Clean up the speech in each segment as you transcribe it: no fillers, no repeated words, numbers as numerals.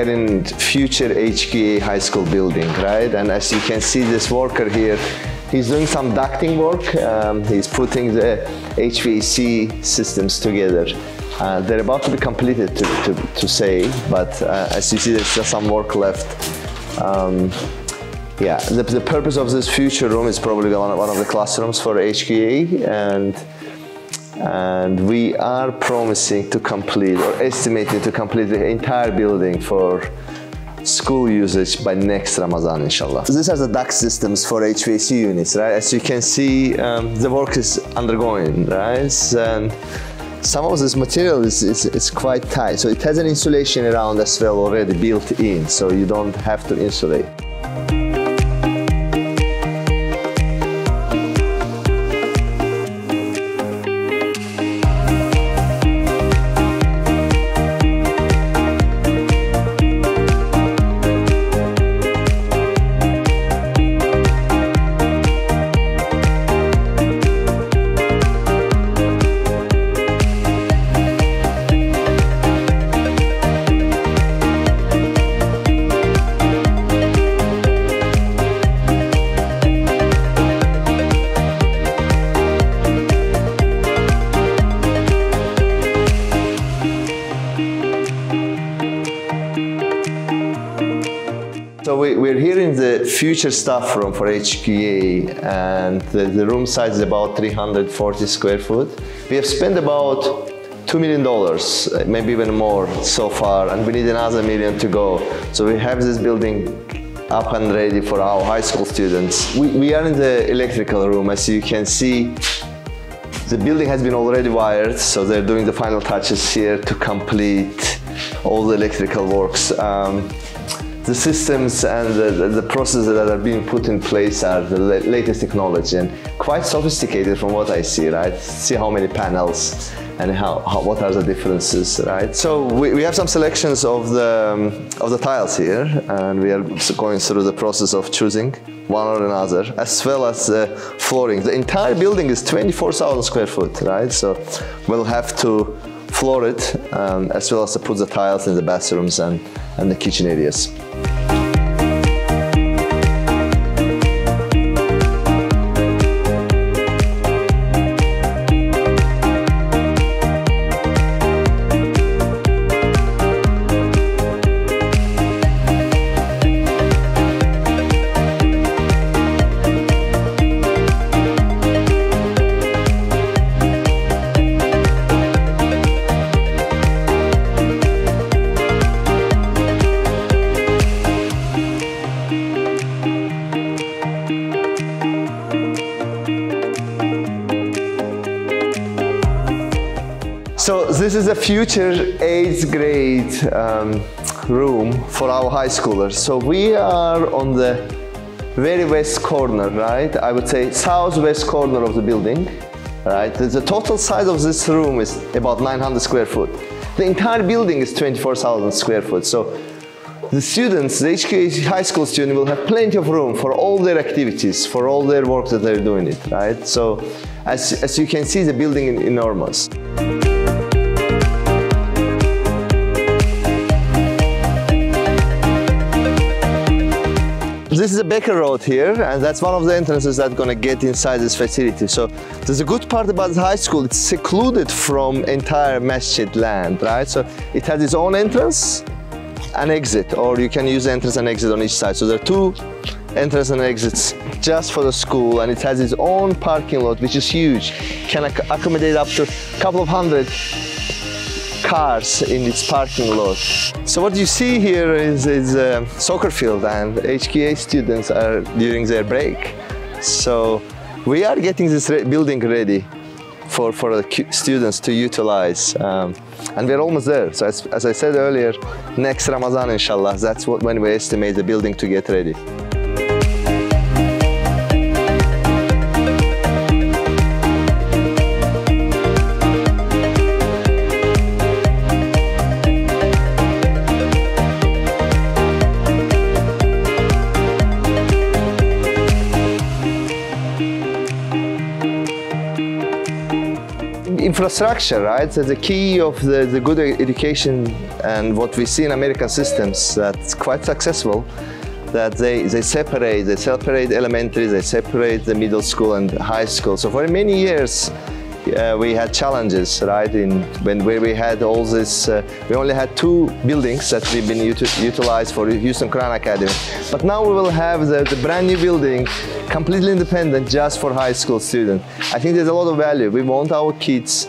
are in future HQA high school building, right? And as you can see, this worker here, he's doing some ducting work. He's putting the HVAC systems together. They're about to be completed, to say, but as you see, there's just some work left. Yeah, the purpose of this future room is probably one of the classrooms for HQA, and we are promising to complete, or estimating to complete, the entire building for school usage by next Ramadan, inshallah. So these are the duct systems for HVAC units, right? As you can see, the work is undergoing, right? And some of this material is quite tight, so it has an insulation around as well already built in, so you don't have to insulate. So we're here in the future staff room for HQA, and the room size is about 340 square foot. We have spent about $2 million, maybe even more so far, and we need another $1 million to go. So we have this building up and ready for our high school students. We are in the electrical room. As you can see, the building has been already wired, so they're doing the final touches here to complete all the electrical works. The systems and the processes that are being put in place are the latest technology and quite sophisticated from what I see, right? See how many panels and what are the differences, right? So we have some selections of the tiles here, and we are going through the process of choosing one or another, as well as flooring. The entire building is 24,000 square foot, right? So we'll have to floor it, as well as to put the tiles in the bathrooms and the kitchen areas. So this is a future 8th grade room for our high schoolers. So we are on the very west corner, right? I would say southwest corner of the building, right? The total size of this room is about 900 square foot. The entire building is 24,000 square foot. So the students, the HQA high school student, will have plenty of room for all their activities, for all their work that they're doing it, right? So as you can see, the building is enormous. This is a Becker Road here, and that's one of the entrances that's going to get inside this facility. So there's a good part about the high school. It's secluded from entire masjid land, right? So it has its own entrance and exit, or you can use entrance and exit on each side. So there are 2 entrance and exits just for the school, and it has its own parking lot, which is huge. Can accommodate up to a couple of hundred cars in its parking lot. So what you see here is a soccer field, and HQA students are during their break. So we are getting this building ready for the students to utilize, and we're almost there. So as I said earlier, next Ramadan, inshallah, that's when we estimate the building to get ready. infrastructure, right? So the key of the good education and what we see in American systems that's quite successful, that they separate elementary, they separate the middle school and high school. So for many years, we had challenges, right? Where we had all this, we only had 2 buildings that we've been utilized for Houston Crown Academy. But now we will have the brand new building, completely independent, just for high school students. I think there's a lot of value. We want our kids,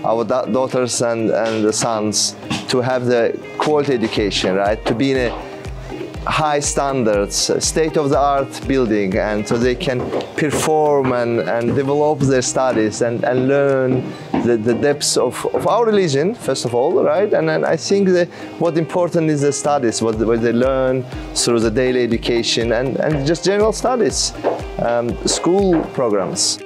our daughters and the sons, to have the quality education, right? To be in a high standards, state-of-the-art building, and so they can perform and develop their studies and learn the depths of our religion, first of all, right? And then I think that what important is the studies, what they learn through the daily education and just general studies, school programs.